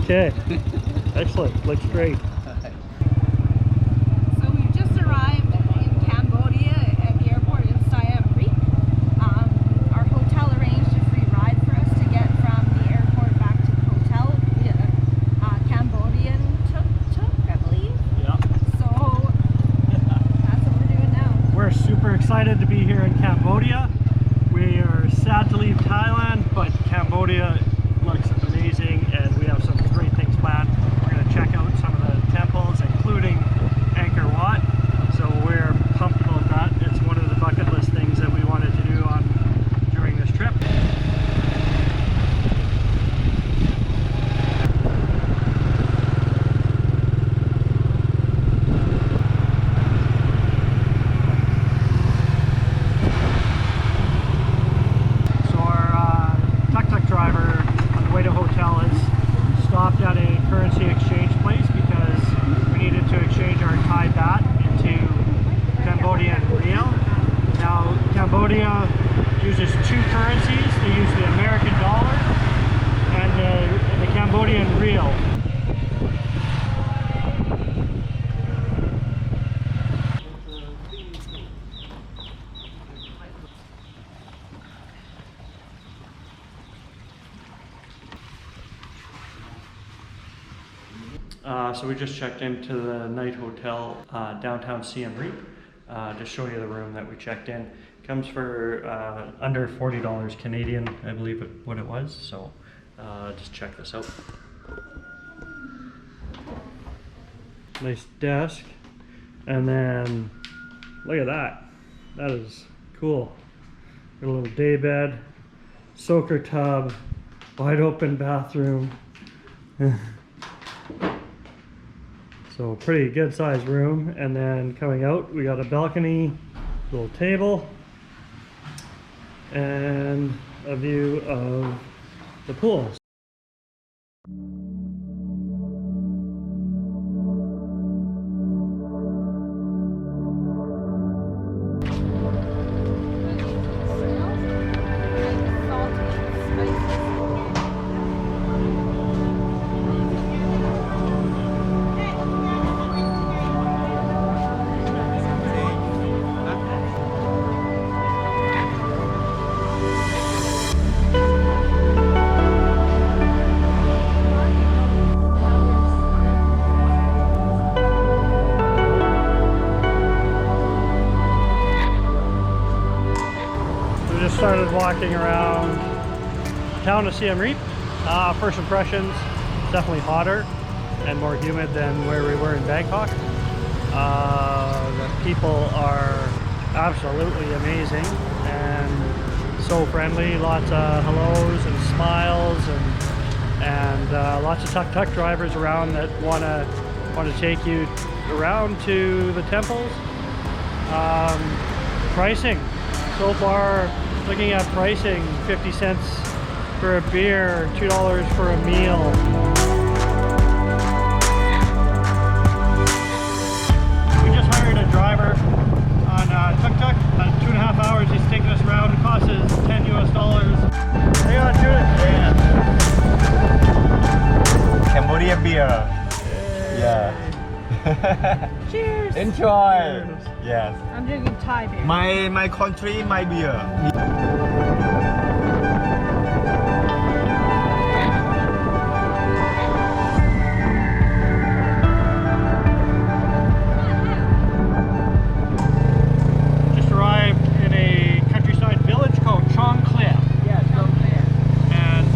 Okay. Excellent. Looks great. So we've just arrived in Cambodia at the airport in Siem Reap. Our hotel arranged a free ride for us to get from the airport back to the hotel. Cambodian tuk-tuk, I believe. Yeah. So that's what we're doing now. We're super excited to be here in Cambodia. We are sad to leave Thailand, but Cambodia looks amazing and we have some great things planned. We're going to check out some of the temples, including Angkor Wat. So we're pumped about that. It's one of the bucket list things that we wanted to do during this trip. So our tuk-tuk driver on the way to hotel has stopped at a currency exchange place because we needed to exchange our Thai baht into Cambodian riel. Now Cambodia uses two currencies. They use the American dollar and the Cambodian riel. So we just checked into the night hotel downtown Siem Reap. Just show you the room that we checked in. Comes for under $40 Canadian, I believe what it was. So just check this out. Nice desk, and then look at that. That is cool. Got a little day bed, soaker tub, wide open bathroom. So pretty good sized room. And then coming out, we got a balcony, little table, and a view of the pool. Started walking around town of Siem Reap. First impressions, definitely hotter and more humid than where we were in Bangkok. The people are absolutely amazing and so friendly. Lots of hellos and smiles and lots of tuk-tuk drivers around that want to take you around to the temples. Pricing so far. Looking at pricing, 50 cents for a beer, $2 for a meal. We just hired a driver on tuk-tuk. 2.5 hours he's taking us around. It costs us $10 US. Hang on to it. Cambodia beer. Yeah. Cheers! Enjoy! Cheers. Yes. I'm drinking Thai beer. My country, my beer. Just arrived in a countryside village called Trong Clear. Yeah, Cambodia. And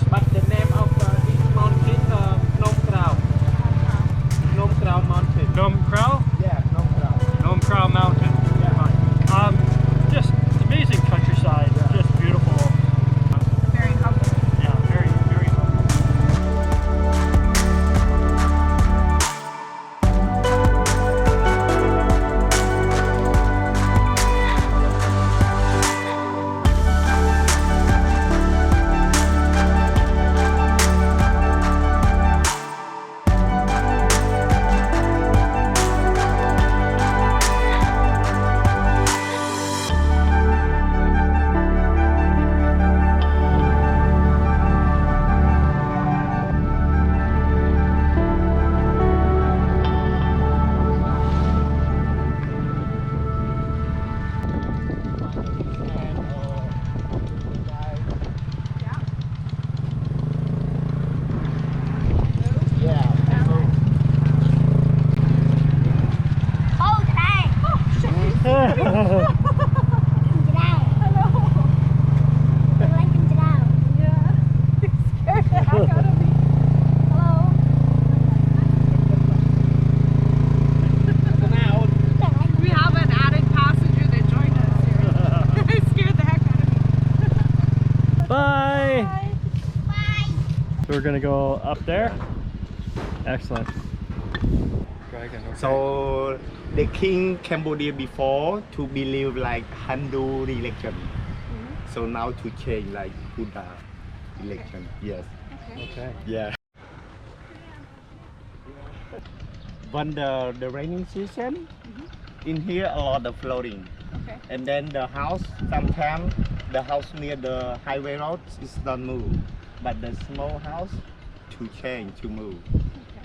But the name of this mountain, Nom Krau. Nom Krau mountain. Nom Krau? Yeah, Nom Krau. Nom Krau Mountain. Just amazing countryside, just beautiful. Very humble. Yeah, very, very humble. we're gonna go up there. Excellent. Dragon. Okay. So the king Cambodia before to believe like Hindu religion. So now to change like Buddha religion. Yes. Okay. Yeah. When the raining season, in here a lot of flooding. Okay. And then the house, sometimes the house near the highway road is not moved, but the small house to change to move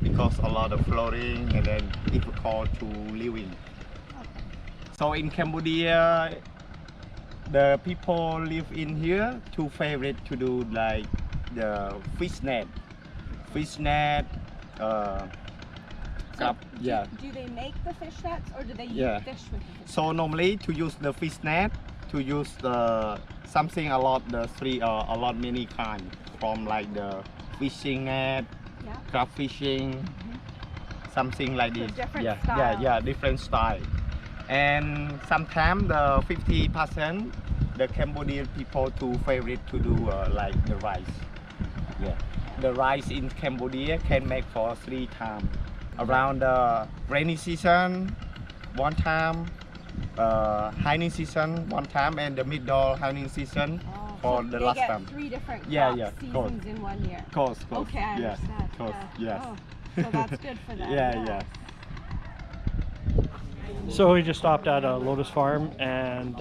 because a lot of flooding and then difficult to live in. So in Cambodia, the people live in here to favorite to do like the fish net, crab, yeah. Do they make the fish nets or do they use Yeah. fish with the fish? So normally to use the fish net, to use the something a lot many kind from like the fishing net, Yeah. crab fishing, something like So this. different Yeah, styles. yeah, different style. And sometimes the 50% the Cambodian people to favorite to do like the rice. Yeah, the rice in Cambodia can make for 3 times. Around the rainy season, 1 time, high season 1 time, and the middle high season for So the they last get time. 3 different Yeah, crop yeah, seasons course. in 1 year. Course. Okay, I Yeah, understand. course, Yeah. yes. Oh, so that's good for them. Yeah. So we just stopped at a lotus farm and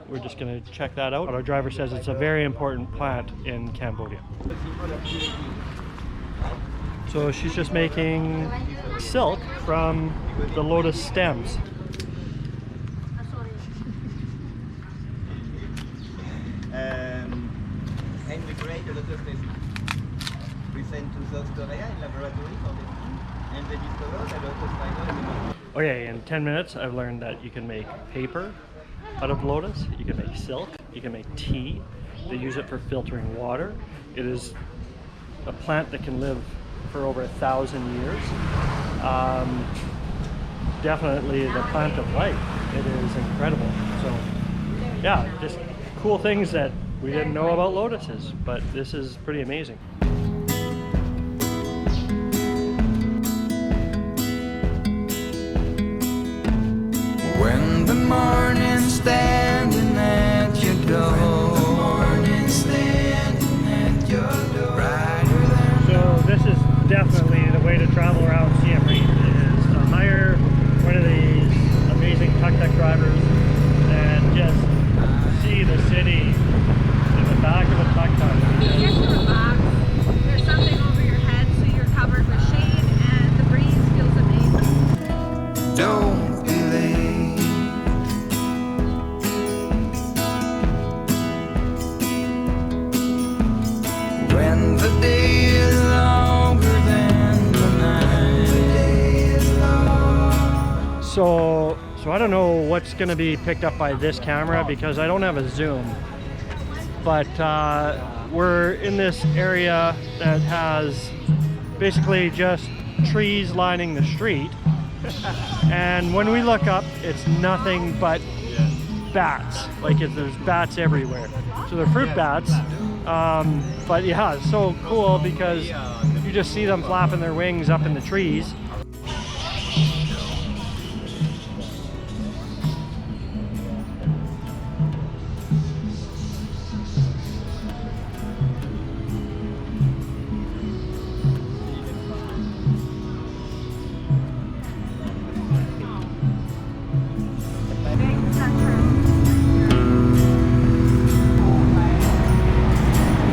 we're just going to check that out. Our driver says it's a very important plant in Cambodia. So she's just making silk from the lotus stems. And we create the lotus stem. We send to South Korea in laboratory and they discover the lotus fiber. Okay, in 10 minutes I've learned that you can make paper out of lotus, you can make silk, you can make tea. They use it for filtering water. It is a plant that can live for over 1,000 years. Definitely the plant of life. It is incredible. So yeah, just cool things that we didn't know about lotuses, but this is pretty amazing. When the morning's standing at your door, So this is definitely the way to travel around Siem Reap, is to hire one of these amazing tuk-tuk drivers and just see the city in the back of a tuk-tuk. You get to relax. There's something over your head so you're covered with shade and the breeze feels amazing. don't be late. When the day is longer than the night. So I don't know what's going to be picked up by this camera because I don't have a zoom. But we're in this area that has basically just trees lining the street. And when we look up, it's nothing but bats. Like there's bats everywhere. So they're fruit bats. But yeah, it's so cool because you just see them flapping their wings up in the trees.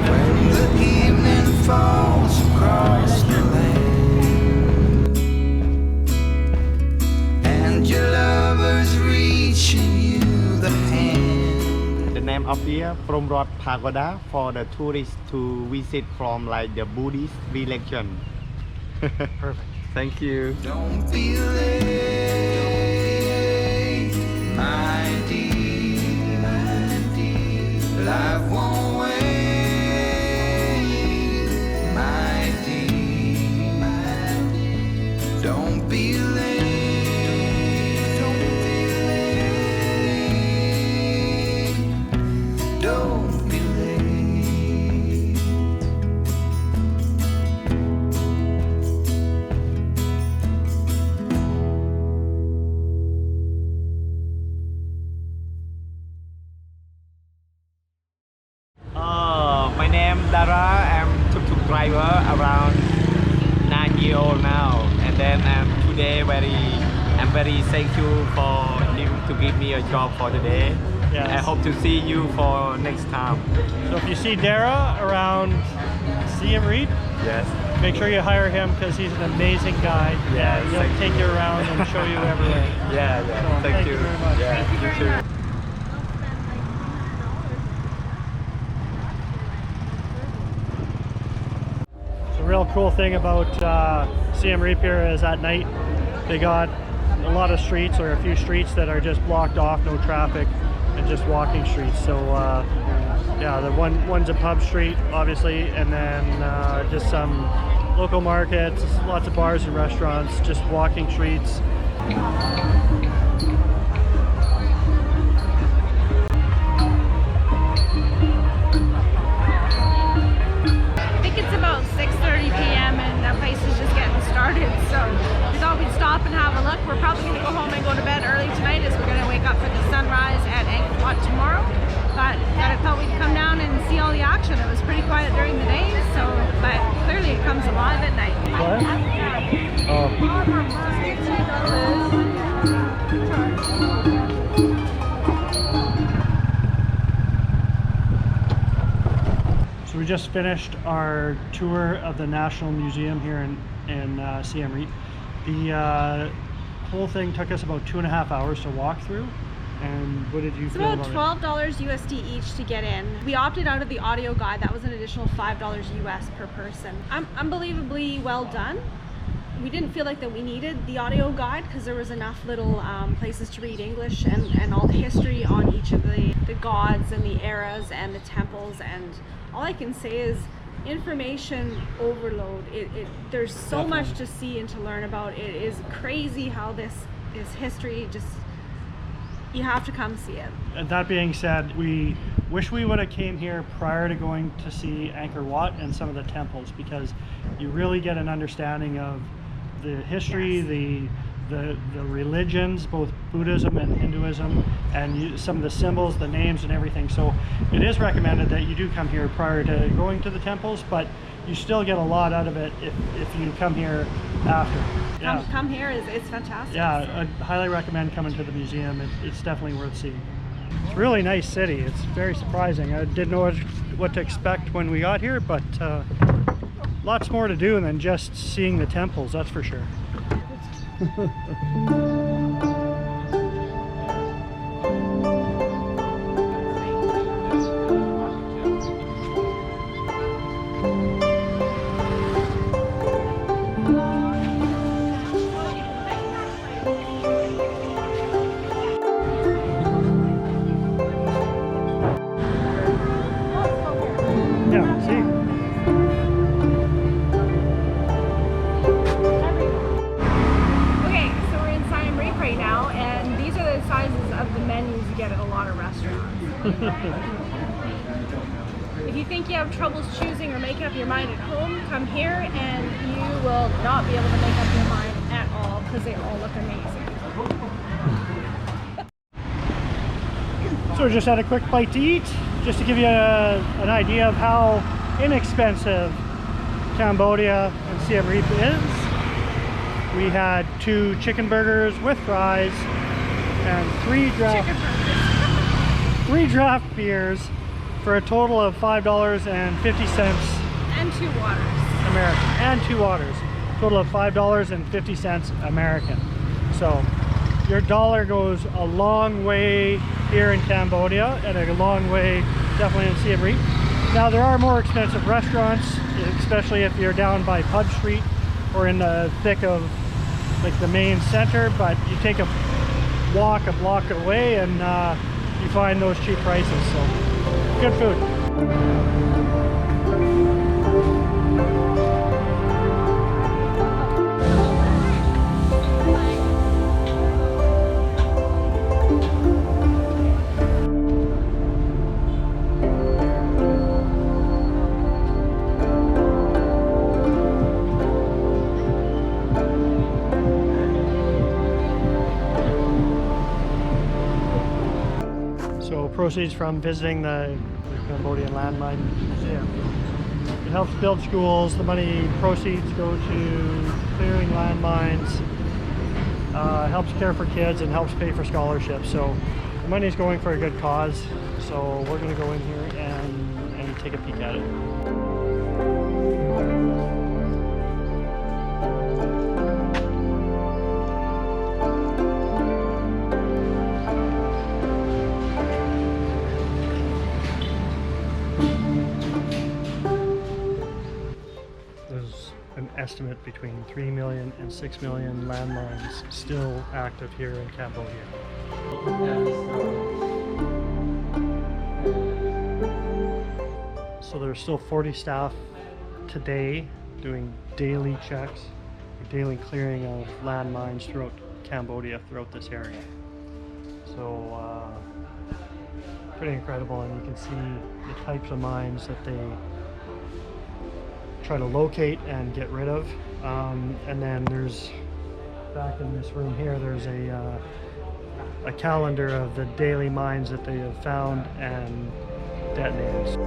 When the evening falls across the land and your lover's reaching you the hand. The name of here from Rod Pagoda for the tourists to visit from like the Buddhist religion. Perfect. Thank you. Don't be late, my dear. Life won't wait, my dear. Don't be late. Don't be late. today. I'm very thankful for him to give me a job for today. Yes. I hope to see you for next time. So if you see Dara around Siem Reap, Yes. make sure you hire him because he's an amazing guy. Yes, He'll thank take you around and show you everywhere. Yeah. So, Thank you. very much. Yeah, Thank you you very too. much. The real cool thing about Siem Reap here is at night they got a lot of streets or a few streets that are just blocked off, no traffic, and just walking streets. So yeah, the one's a pub street, obviously, and then just some local markets, lots of bars and restaurants, just walking streets. I think it's about 6:30 p.m. and that place is just getting started. So we thought we'd stop and have a look. We're probably going to go home and go to bed early tonight as we're going to wake up for the sunrise at Angkor Wat tomorrow. But I thought we'd come down and see all the action. It was pretty quiet during the day, so but clearly it comes alive at night. What? Oh. So we just finished our tour of the National Museum here in Siem Reap. The whole thing took us about 2.5 hours to walk through. And what did you It's feel about about it? $12 USD each to get in. We opted out of the audio guide. That was an additional $5 US per person. Unbelievably well done. We didn't feel like that we needed the audio guide because there was enough little places to read English and all the history on each of the gods and the eras and the temples. And all I can say is information overload. There's so Definitely. much to see and to learn about. It is crazy how this history just, you have to come see it. And that being said, we wish we would have came here prior to going to see Angkor Wat and some of the temples, because you really get an understanding of the history, Yes. the religions, both Buddhism and Hinduism, and some of the symbols, the names and everything. So it is recommended that you do come here prior to going to the temples, but you still get a lot out of it if you come here after. Yeah. Come here, it's fantastic. Yeah, I highly recommend coming to the museum. It's definitely worth seeing. It's a really nice city. It's very surprising. I didn't know what to expect when we got here, but lots more to do than just seeing the temples, that's for sure. Yeah, see? Okay, so we're in Siem Reap right now, and these are the sizes of the menus you get at a lot of restaurants. If you think you have troubles choosing or making up your mind at home, come here and you will not be able to make up your mind at all because they all look amazing. So we just had a quick bite to eat, just to give you an idea of how inexpensive Cambodia and Siem Reap is. We had 2 chicken burgers with fries and 3 draft beers for a total of $5.50 And 2 waters. American, and 2 waters. Total of $5.50 American. So your dollar goes a long way here in Cambodia and a long way definitely in Siem Reap. Now there are more expensive restaurants, especially if you're down by Pub Street or in the thick of like the main center, but you take a walk a block away and you find those cheap prices. So good food. So proceeds from visiting the Cambodian Landmine Museum. It helps build schools. The money proceeds go to clearing landmines helps care for kids and helps pay for scholarships. So the money's going for a good cause. So we're going to go in here and take a peek at it. There's an estimate between 3 million and 6 million landmines still active here in Cambodia. So there's still 40 staff today doing daily checks, daily clearing of landmines throughout Cambodia, throughout this area. So pretty incredible, and you can see the types of mines that they try to locate and get rid of. And then there's, back in this room here, there's a calendar of the daily mines that they have found and detonated.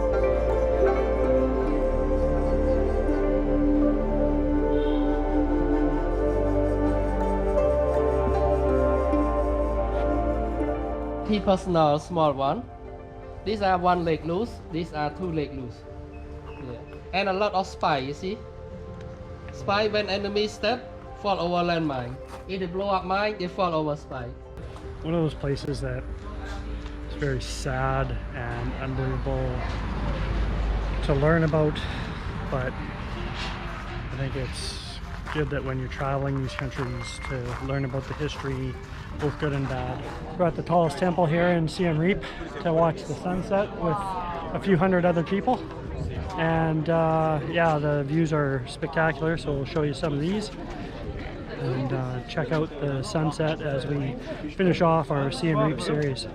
Personal small one. These are 1 leg loose. These are 2 leg loose. Yeah. And a lot of spy. You see, spy when enemy step fall over landmine. If they blow up mine, they fall over spy. One of those places that is very sad and unbelievable to learn about, but I think it's good that when you're traveling these countries to learn about the history, both good and bad. We're at the tallest temple here in Siem Reap to watch the sunset with a few hundred other people. And yeah, the views are spectacular, so we'll show you some of these. And check out the sunset as we finish off our Siem Reap series.